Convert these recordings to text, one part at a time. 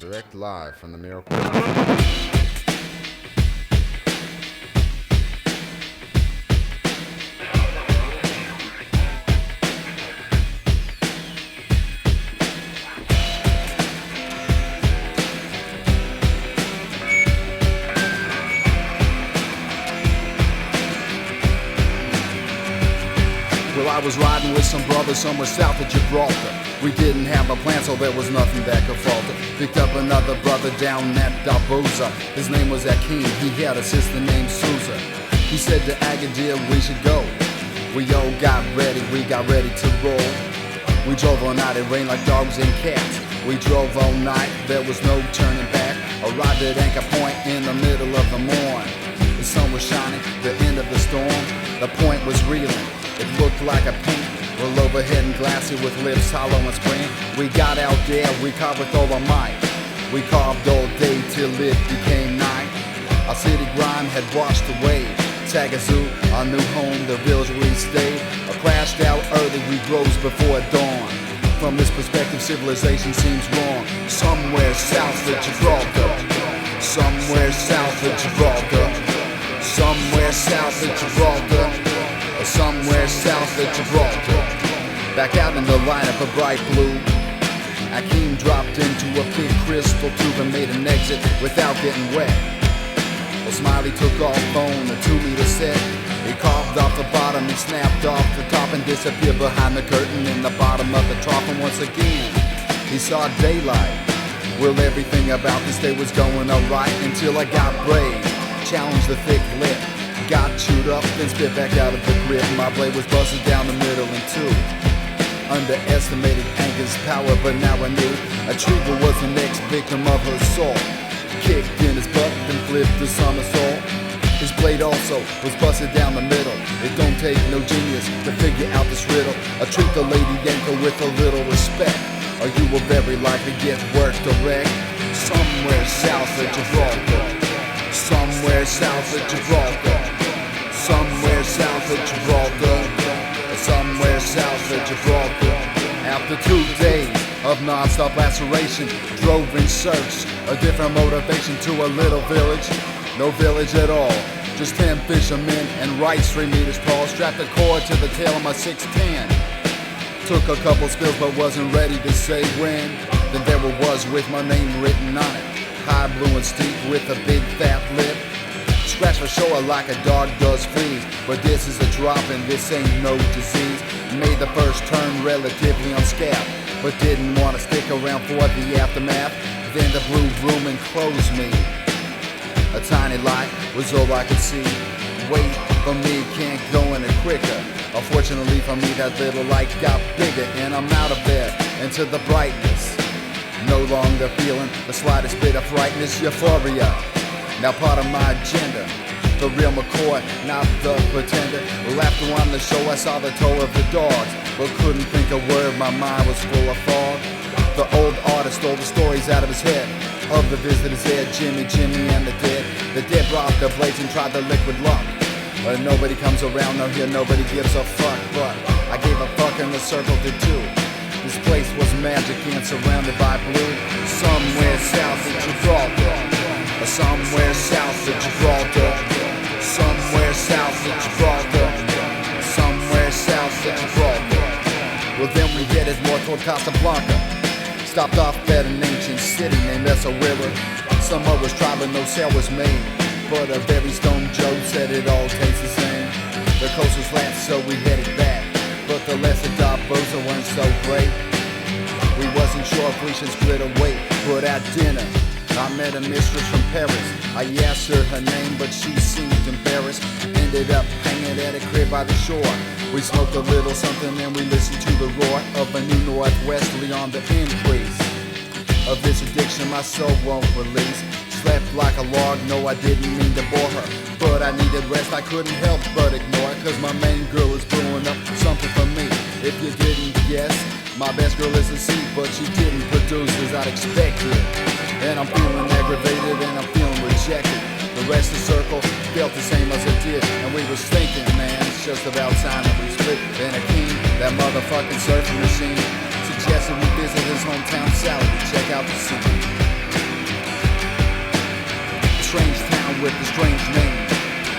Direct live from the Miracle. Well, I was riding with some brothers somewhere south of Gibraltar. We didn't have a plan, so there was nothing that could falter. Picked up another brother down at Daboza. His name was Akeem, he had a sister named Sousa. He said to Agadir we should go. We all got ready to roll. We drove all night, it rained like dogs and cats. We drove all night, there was no turning back. Arrived at Anchor Point in the middle of the morn. The sun was shining, the end of the storm. The point was reeling, it looked like a paint. Well, overhead and glassy with lips hollow and spraying. We got out there, we carved with all our might. We carved all day till it became night. Our city grime had washed away. Tagazoo, our new home, the village we stayed. I crashed out early, we rose before dawn. From this perspective, civilization seems wrong. Somewhere south of Gibraltar. Somewhere south of Gibraltar. Somewhere south of Gibraltar. Somewhere south of Gibraltar. Back out in the lineup of bright blue, Akeem dropped into a big crystal tube and made an exit without getting wet. Well, Smiley took off on a 2-meter set. He carved off the bottom, he snapped off the top and disappeared behind the curtain in the bottom of the trough. And once again, he saw daylight. Well, everything about this day was going alright until I got brave, challenged the thick lip. Got chewed up, then spit back out of the grip. My blade was busted down the middle in two. Underestimated Anchor's power, but now I knew Ithaka was the next victim of her assault. Kicked in his butt, then flipped the somersault. His blade also was busted down the middle. It don't take no genius to figure out this riddle. I treat the lady Anchor with a little respect, or you will very likely get worked or wrecked. Somewhere south of Gibraltar. Somewhere south of Gibraltar. Somewhere south of Gibraltar. Somewhere south of Gibraltar. After 2 days of non-stop laceration, drove in search of different motivation to a little village. No village at all, just 10 fishermen and rice 3 meters tall. Strapped a cord to the tail of my 610. Took a couple spills but wasn't ready to say when. Then there it was with my name written on it. High blue and steep with a big fat lip. Scratch for sure like a dog does fleas. But this is a drop and this ain't no disease. Made the first turn relatively unscathed, but didn't want to stick around for the aftermath. Then the blue room enclosed me. A tiny light was all I could see. Wait for me, can't go any quicker. Unfortunately for me, that little light got bigger, and I'm out of there into the brightness. No longer feeling the slightest bit of frightness, euphoria. Now part of my agenda. The real McCoy, not the pretender. Well, after on the show, I saw the toe of the dogs, but couldn't think a word, my mind was full of fog. The old artist stole the stories out of his head of the visitors there, Jimmy, and the dead. The dead brought the blades and tried the liquid luck. But nobody comes around, no here, nobody gives a fuck. But I gave a fuck and the circle did too. This place was magic and surrounded by blue. Somewhere south of Gibraltar. Somewhere south of Gibraltar. Somewhere south of Gibraltar. Somewhere south of Gibraltar. Well, then we headed more toward Casablanca. Stopped off at an ancient city named Essaouira. Summer was tried but no sale was made. But a very stone Joe said it all tastes the same. The coast was flat so we headed back, but the lesser Daboza weren't so great. We wasn't sure if we should split away, but at dinner I met a mistress from Paris. I asked her her name, but she seemed embarrassed. Ended up hanging at a crib by the shore. We smoked a little something and we listened to the roar of a new northwesterly on the increase. Of this addiction my soul won't release. Slept like a log, no I didn't mean to bore her, but I needed rest, I couldn't help but ignore it. Cause my main girl is brewing up something for me. If you didn't guess, my best girl is a C, but she didn't produce as I'd expected. And I'm feeling aggravated and I'm feeling rejected. The rest of the circle felt the same as it did, and we was thinking, man, it's just about time that we split. Then Akeem, that motherfucking surfing machine, suggested we visit his hometown salad to check out the scene. with a strange name.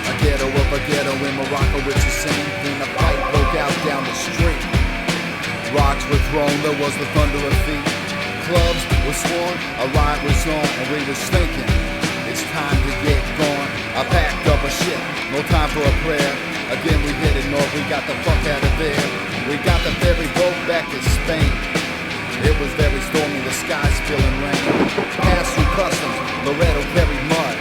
A ghetto of a ghetto in Morocco, it's the same. Then a fight broke out down the street. Rocks were thrown, there was the thunder of feet. Clubs were sworn, a riot was on, and we was thinking, it's time to get going. I packed up a shit, no time for a prayer. Again we headed north, we got the fuck out of there. We got the ferry boat back to Spain. It was very stormy, the sky spilling rain. Passed through customs, Laredo carried mud.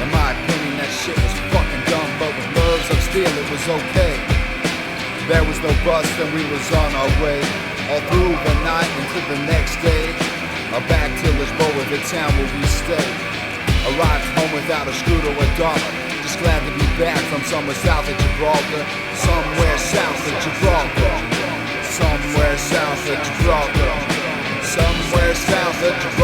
In my opinion, that shit was fucking dumb, but with nerves of steel, it was okay. There was no bus, and we was on our way. All through the night into the next day. Back to Lisbon, the town where we stayed. Arrived home without a screw or a dollar. Just glad to be back from somewhere south of Gibraltar. Somewhere south of Gibraltar. Somewhere south of Gibraltar. Somewhere south of Gibraltar.